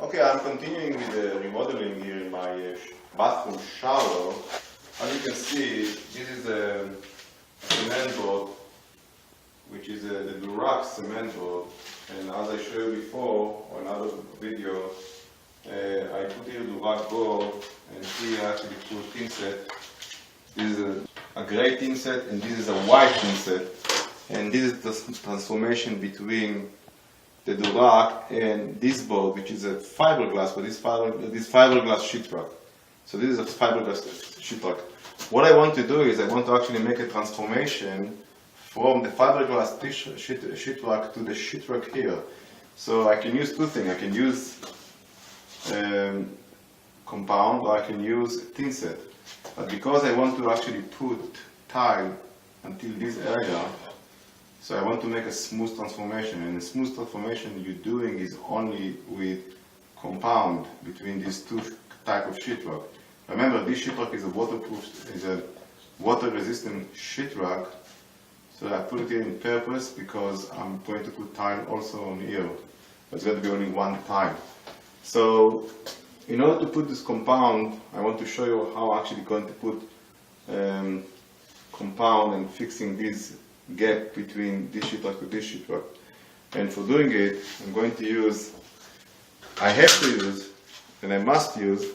Okay, I'm continuing with the remodeling here in my bathroom shower. As you can see, this is a cement board, which is the Drywall cement board. And as I showed you before, on another video, I put here the Drywall board, and here I actually put tin set. This is a gray tin set, and this is a white tin set. And this is the transformation between the Drywall and this board, which is a fiberglass, but this fiberglass sheetrock. So this is a fiberglass sheetrock. What I want to do is I want to actually make a transformation from the fiberglass sheetrock to the sheetrock here. So I can use two things. I can use compound, or I can use tin set. But because I want to actually put tile until this area, so I want to make a smooth transformation, and the smooth transformation you're doing is only with compound between these two type of sheetrock. Remember, this sheetrock is a waterproof, is a water-resistant sheetrock. So I put it here in purpose because I'm going to put tile also on here. It's going to be only one tile. So in order to put this compound, I want to show you how I'm actually going to put compound and fixing this gap between this sheetrock to this sheetrock. And for doing it, I'm going to use, I have to use, and I must use,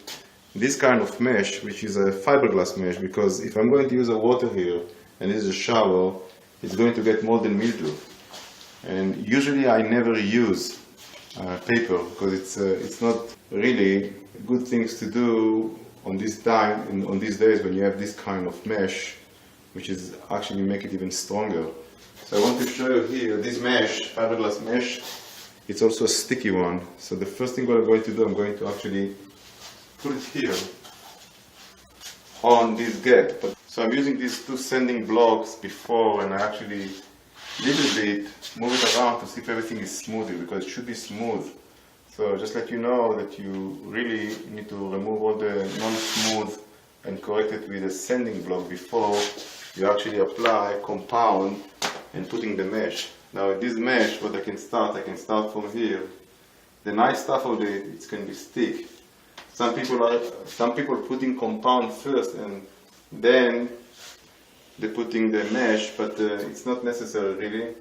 this kind of mesh, which is a fiberglass mesh, because if I'm going to use a water here, and this is a shower, it's going to get mold and mildew. And usually I never use paper, because it's not really good things to do on this time, on these days when you have this kind of mesh, which is actually make it even stronger. So I want to show you here this mesh, fiberglass mesh. It's also a sticky one. So the first thing what I'm going to do, I'm going to actually put it here on this gap. So I'm using these two sanding blocks before, and I actually little bit move it around to see if everything is smooth, because it should be smooth. So just let you know that you really need to remove all the non-smooth and correct it with a sanding block before you actually apply compound and putting the mesh. Now this mesh, what I can start from here. The nice stuff of it can be stick. Some people putting compound first and then they're putting the mesh, but it's not necessary really.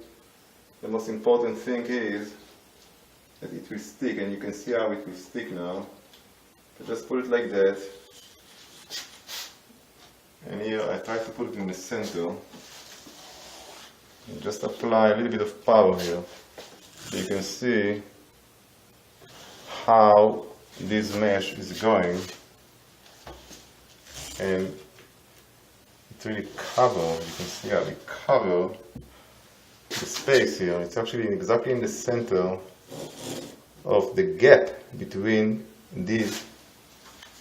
The most important thing is that it will stick, and you can see how it will stick now. So just put it like that. And here I try to put it in the center. And just apply a little bit of power here. So you can see how this mesh is going. And it really covers, you can see how it covers the space here. It's actually exactly in the center of the gap between these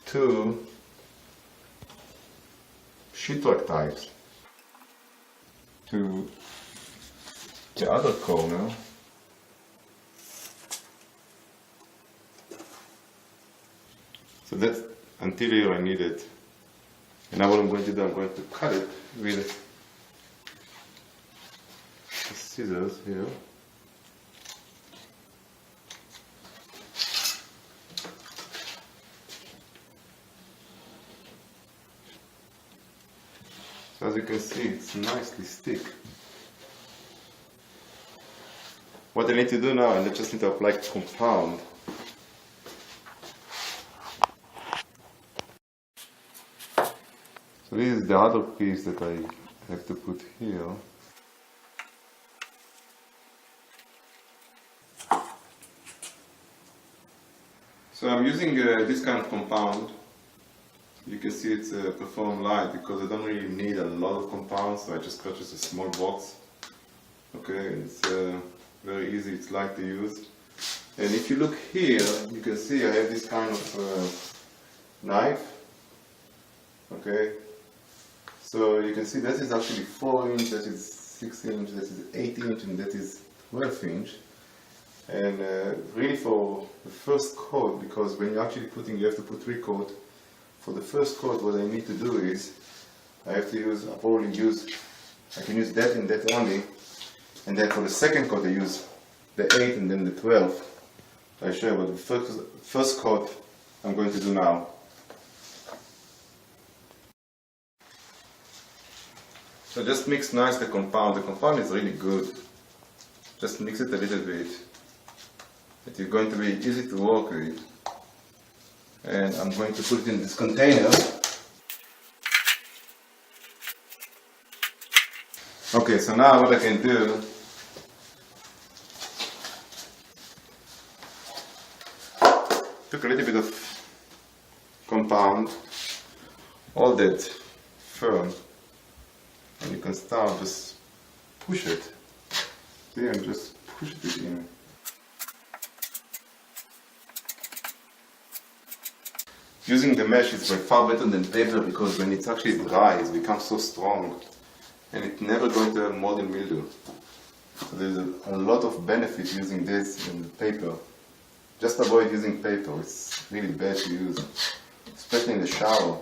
two sheetrock types. To the other corner, so that's until here I need it. And now what I'm going to do, I'm going to cut it with the scissors here. So as you can see, it's nicely stick. What I need to do now, and I just need to apply compound. So this is the other piece that I have to put here. So I'm using this kind of compound. You can see it's perform light because I don't really need a lot of compound, so I just purchased a small box. Okay, it's very easy, it's light to use. And if you look here, you can see I have this kind of knife. Okay, so you can see that is actually 4 inch, that is 6 inch, that is 8 inch, and that is 12 inch. And really for the first coat, because when you're actually putting, you have to put 3 coats. For the first coat, what I need to do is, I have to use, I can use that and that only. And then for the second coat, I use the 8 and then the 12. I show you what the first coat I'm going to do now. So just mix nice the compound. The compound is really good. Just mix it a little bit. It is going to be easy to work with. And I'm going to put it in this container. Okay, so now what I can do, took a little bit of compound, all that firm, and you can start just push it. See, and just push it in. Using the mesh is by far better than paper because when it's actually dry, it becomes so strong and it's never going to have mold and mildew. So there's a lot of benefit using this in paper. Just avoid using paper, it's really bad to use, especially in the shower.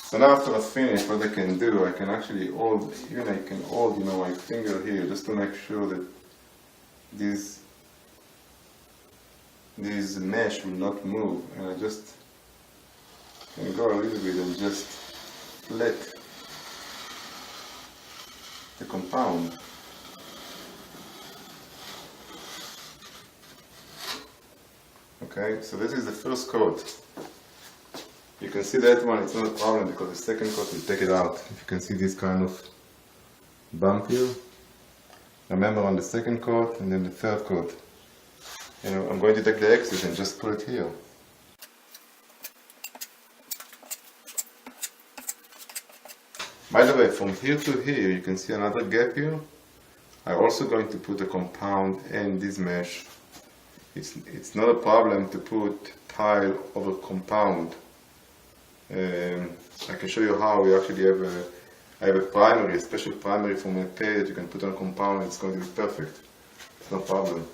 So now after I finish, what I can do, I can actually hold, my finger here just to make sure that this mesh will not move, and I just can go a little bit and just flat the compound. Okay, so this is the first coat. You can see that one, it's not a problem because the second coat will take it out. If you can see this kind of bump here. Remember on the second coat and then the third coat. I'm going to take the excess and just put it here. By the way, from here to here you can see another gap here. I'm also going to put a compound and this mesh. It's not a problem to put tile over compound. I can show you how. We actually I have a primary, a special primary from a pay that you can put on a compound and it's going to be perfect. It's no problem.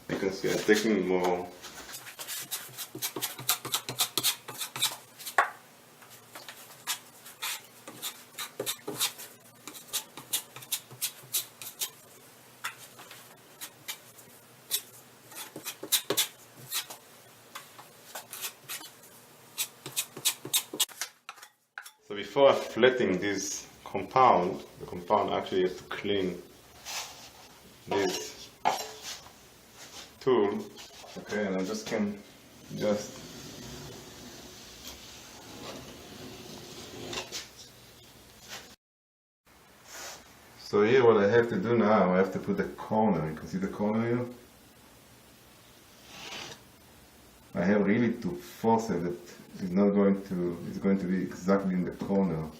You can see I'm taking more. So before flattening this compound, the compound actually has to clean this tool. Okay, and I just can So here what I have to do now, I have to put the corner. You can see the corner here? I have really to force it that it's going to be exactly in the corner.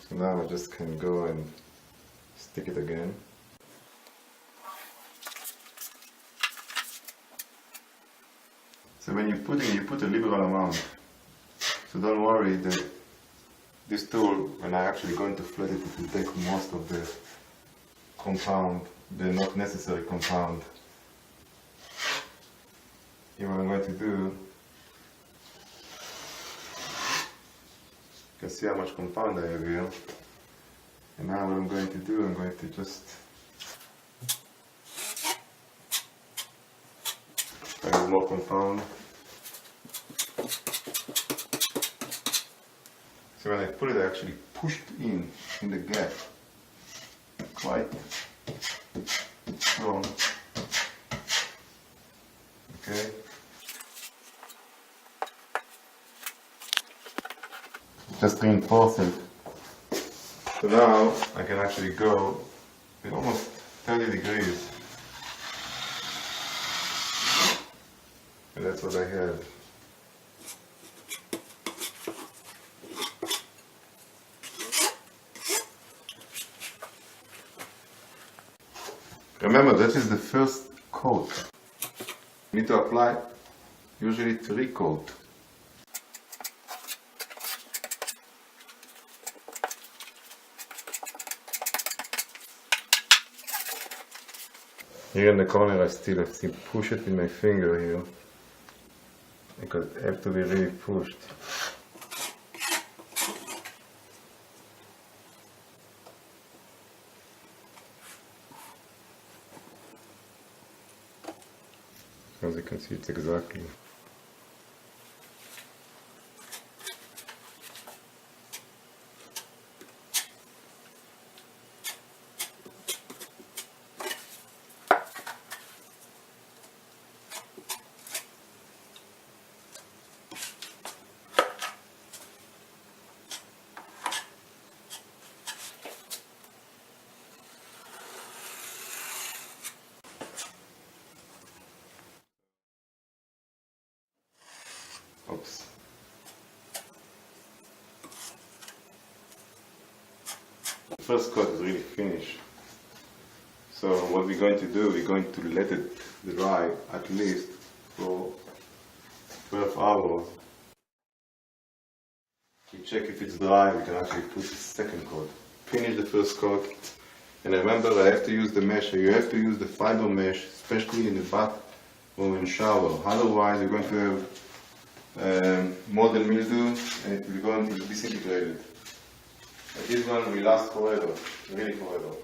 So now I just can go and stick it again. So when you put a liberal amount. So don't worry that this tool, when I actually going to flat it, it will take most of the compound, the not necessary compound. Here what I'm going to do, you can see how much compound I have here. And now what I'm going to do, I'm going to just add more compound. So when I put it, I actually pushed in the gap quite strong. Okay. Just reinforce it. So now I can actually go with almost 30 degrees. And that's what I have. Remember, that is the first coat. You need to apply usually 3 coats. Here in the corner I still have to push it with my finger here, because it has to be really pushed. As you can see, it's exactly. Oops. The first coat is really finished. So what we're going to do, we're going to let it dry at least for 12 hours. We check if it's dry, we can actually put the second coat. Finish the first coat. And remember, I have to use the mesh. You have to use the fiber mesh, especially in the bath or in shower. Otherwise, you're going to have mold and mildew, and it will go into disintegrated. But this one will last forever, really forever.